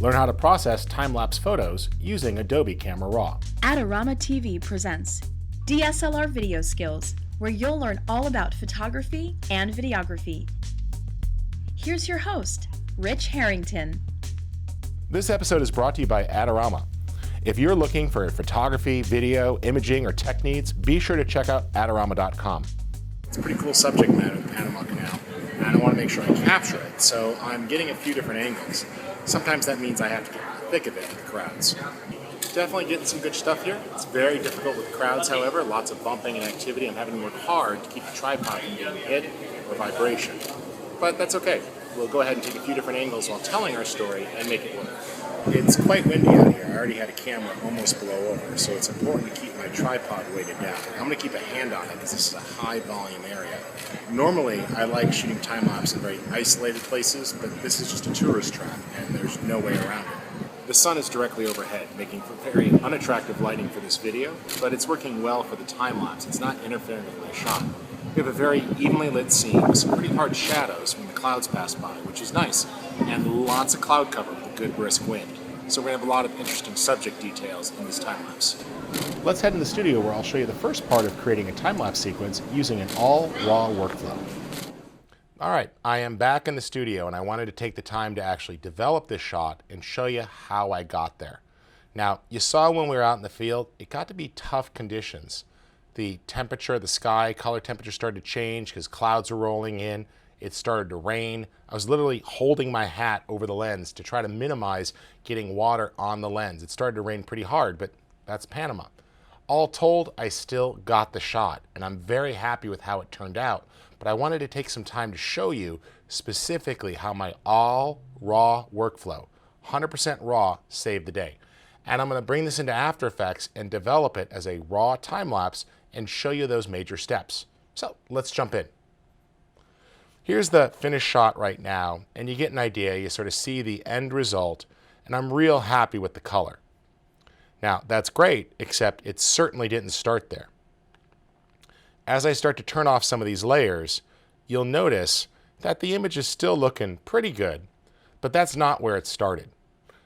Learn how to process time-lapse photos using Adobe Camera RAW. Adorama TV presents DSLR Video Skills, where you'll learn all about photography and videography. Here's your host, Rich Harrington. This episode is brought to you by Adorama. If you're looking for photography, video, imaging, or tech needs, be sure to check out Adorama.com. It's a pretty cool subject matter, the Panama Canal, and I want to make sure I capture it, so I'm getting a few different angles. Sometimes that means I have to get in the thick of it with the crowds. Definitely getting some good stuff here. It's very difficult with crowds, however, lots of bumping and activity. I'm having to work hard to keep the tripod from getting hit or vibration. But that's okay. We'll go ahead and take a few different angles while telling our story and make it work. It's quite windy out here. I already had a camera almost blow over, so it's important to keep my tripod weighted down. I'm going to keep a hand on it because this is a high volume area. Normally, I like shooting time-lapse in very isolated places, but this is just a tourist trap, and there's no way around it. The sun is directly overhead, making for very unattractive lighting for this video, but it's working well for the time-lapse. It's not interfering with my shot. We have a very evenly lit scene with some pretty hard shadows when the clouds pass by, which is nice, and lots of cloud cover with a good brisk wind. So we're going to have a lot of interesting subject details in this time-lapse. Let's head in the studio where I'll show you the first part of creating a time-lapse sequence using an all-RAW workflow. All right, I am back in the studio and I wanted to take the time to actually develop this shot and show you how I got there. Now, you saw when we were out in the field, it got to be tough conditions. The temperature, the sky color temperature started to change because clouds were rolling in. It started to rain. I was literally holding my hat over the lens to try to minimize getting water on the lens. It started to rain pretty hard, but that's Panama. All told, I still got the shot, and I'm very happy with how it turned out. But I wanted to take some time to show you specifically how my all raw workflow, 100% raw, saved the day. And I'm going to bring this into After Effects and develop it as a raw time-lapse and show you those major steps. So let's jump in. Here's the finished shot right now, and you get an idea. You sort of see the end result, and I'm real happy with the color. Now, that's great, except it certainly didn't start there. As I start to turn off some of these layers, you'll notice that the image is still looking pretty good, but that's not where it started.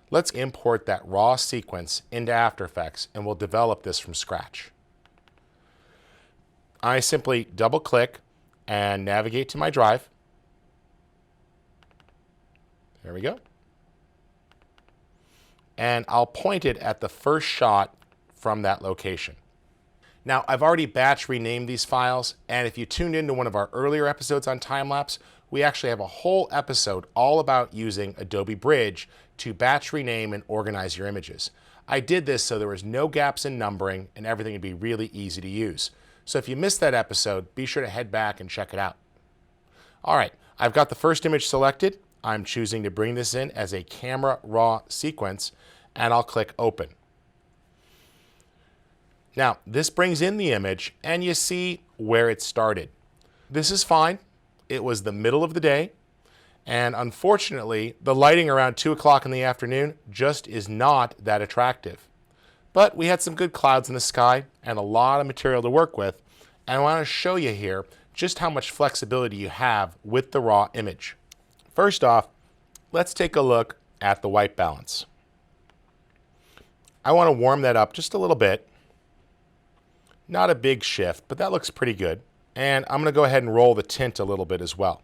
Let's import that raw sequence into After Effects, and we'll develop this from scratch. I simply double-click and navigate to my drive. There we go. And I'll point it at the first shot from that location. Now, I've already batch renamed these files, and if you tuned into one of our earlier episodes on time-lapse, we actually have a whole episode all about using Adobe Bridge to batch rename and organize your images. I did this so there was no gaps in numbering and everything would be really easy to use. So if you missed that episode, be sure to head back and check it out. All right, I've got the first image selected. I'm choosing to bring this in as a Camera RAW sequence, and I'll click Open. Now, this brings in the image, and you see where it started. This is fine. It was the middle of the day, and unfortunately, the lighting around 2 o'clock in the afternoon just is not that attractive. But we had some good clouds in the sky and a lot of material to work with, and I want to show you here just how much flexibility you have with the raw image. First off, let's take a look at the white balance. I want to warm that up just a little bit. Not a big shift, but that looks pretty good. And I'm going to go ahead and roll the tint a little bit as well.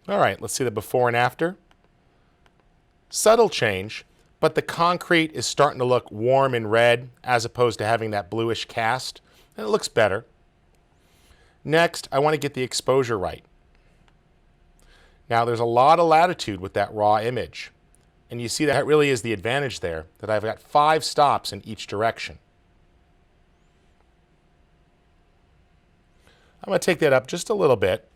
All right, let's see the before and after. Subtle change, but the concrete is starting to look warm and red as opposed to having that bluish cast, and it looks better. Next, I want to get the exposure right. Now, there's a lot of latitude with that raw image, and you see that really is the advantage there, that I've got 5 stops in each direction. I'm going to take that up just a little bit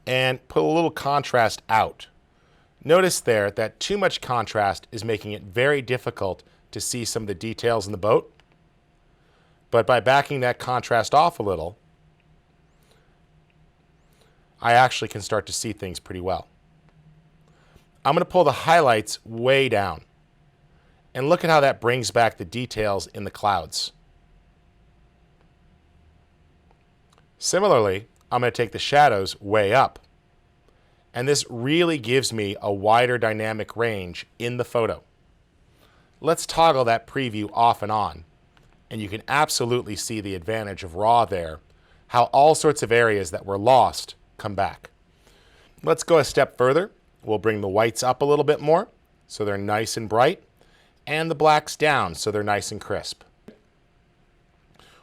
and put a little contrast out. Notice there that too much contrast is making it very difficult to see some of the details in the boat. But by backing that contrast off a little, I actually can start to see things pretty well. I'm going to pull the highlights way down. And look at how that brings back the details in the clouds. Similarly, I'm going to take the shadows way up. And this really gives me a wider dynamic range in the photo. Let's toggle that preview off and on, and you can absolutely see the advantage of RAW there, how all sorts of areas that were lost come back. Let's go a step further. We'll bring the whites up a little bit more so they're nice and bright, and the blacks down so they're nice and crisp.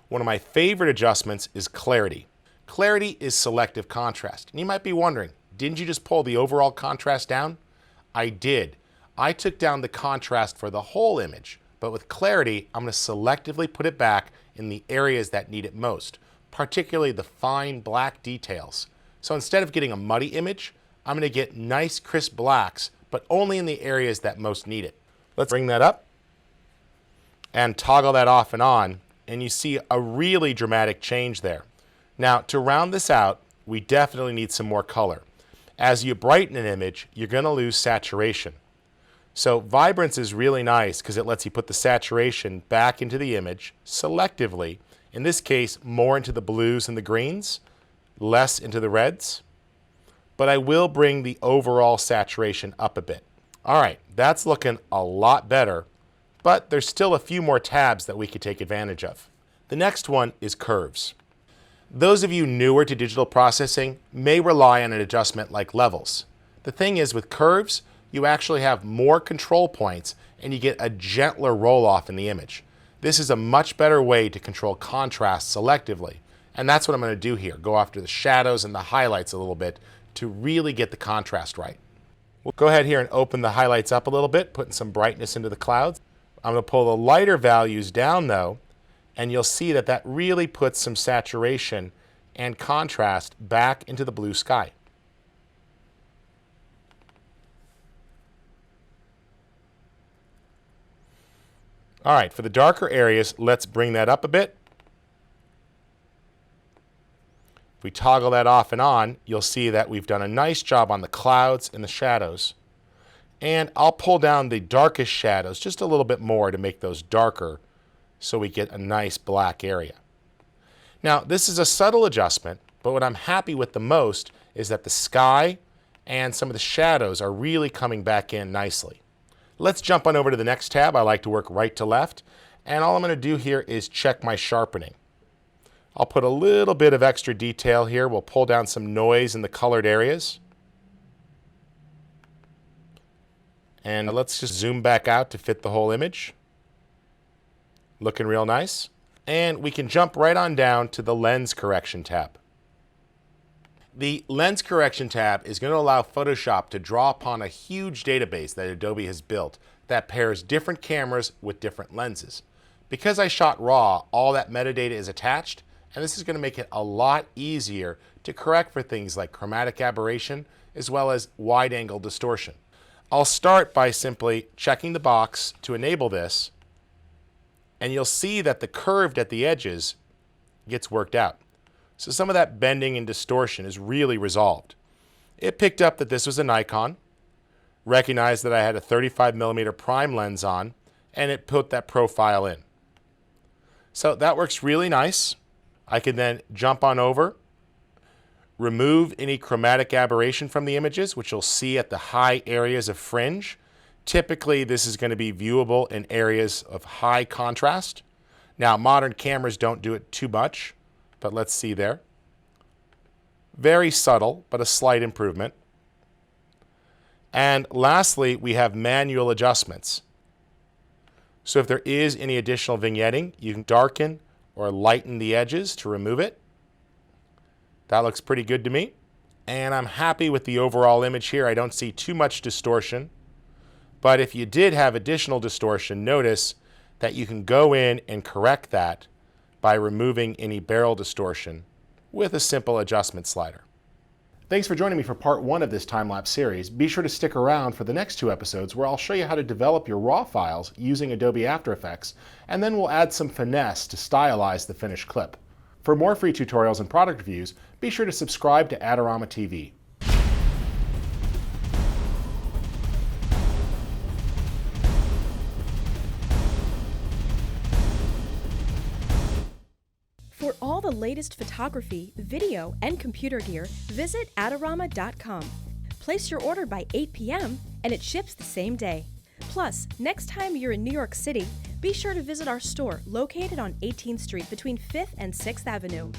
One of my favorite adjustments is clarity. Clarity is selective contrast. And you might be wondering, didn't you just pull the overall contrast down? I did. I took down the contrast for the whole image, but with clarity, I'm going to selectively put it back in the areas that need it most, particularly the fine black details. So instead of getting a muddy image, I'm going to get nice crisp blacks, but only in the areas that most need it. Let's bring that up and toggle that off and on, and you see a really dramatic change there. Now, to round this out, we definitely need some more color. As you brighten an image, you're going to lose saturation. So Vibrance is really nice because it lets you put the saturation back into the image selectively. In this case, more into the blues and the greens, less into the reds. But I will bring the overall saturation up a bit. All right, that's looking a lot better, but there's still a few more tabs that we could take advantage of. The next one is curves. Those of you newer to digital processing may rely on an adjustment like levels. The thing is, with curves, you actually have more control points and you get a gentler roll-off in the image. This is a much better way to control contrast selectively, and that's what I'm going to do here. Go after the shadows and the highlights a little bit to really get the contrast right. We'll go ahead here and open the highlights up a little bit, putting some brightness into the clouds. I'm going to pull the lighter values down though, and you'll see that that really puts some saturation and contrast back into the blue sky. All right, for the darker areas, let's bring that up a bit. If we toggle that off and on, you'll see that we've done a nice job on the clouds and the shadows. And I'll pull down the darkest shadows just a little bit more to make those darker so we get a nice black area. Now, this is a subtle adjustment, but what I'm happy with the most is that the sky and some of the shadows are really coming back in nicely. Let's jump on over to the next tab. I like to work right to left, and all I'm going to do here is check my sharpening. I'll put a little bit of extra detail here. We'll pull down some noise in the colored areas. And let's just zoom back out to fit the whole image. Looking real nice. And we can jump right on down to the lens correction tab. The lens correction tab is going to allow Photoshop to draw upon a huge database that Adobe has built that pairs different cameras with different lenses. Because I shot RAW, all that metadata is attached, and this is going to make it a lot easier to correct for things like chromatic aberration as well as wide-angle distortion. I'll start by simply checking the box to enable this, and you'll see that the curved at the edges gets worked out. So some of that bending and distortion is really resolved. It picked up that this was a Nikon, recognized that I had a 35mm prime lens on, and it put that profile in. So that works really nice. I can then jump on over, remove any chromatic aberration from the images, which you'll see at the high areas of fringe. Typically, this is going to be viewable in areas of high contrast. Now, modern cameras don't do it too much, but let's see there. Very subtle, but a slight improvement. And lastly, we have manual adjustments. So if there is any additional vignetting, you can darken or lighten the edges to remove it. That looks pretty good to me. And I'm happy with the overall image here. I don't see too much distortion. But if you did have additional distortion, notice that you can go in and correct that by removing any barrel distortion with a simple adjustment slider. Thanks for joining me for part 1 of this time-lapse series. Be sure to stick around for the next 2 episodes where I'll show you how to develop your RAW files using Adobe After Effects, and then we'll add some finesse to stylize the finished clip. For more free tutorials and product reviews, be sure to subscribe to Adorama TV. For all the latest photography, video, and computer gear, visit Adorama.com. Place your order by 8 p.m. and it ships the same day. Plus, next time you're in New York City, be sure to visit our store located on 18th Street between 5th and 6th Avenue.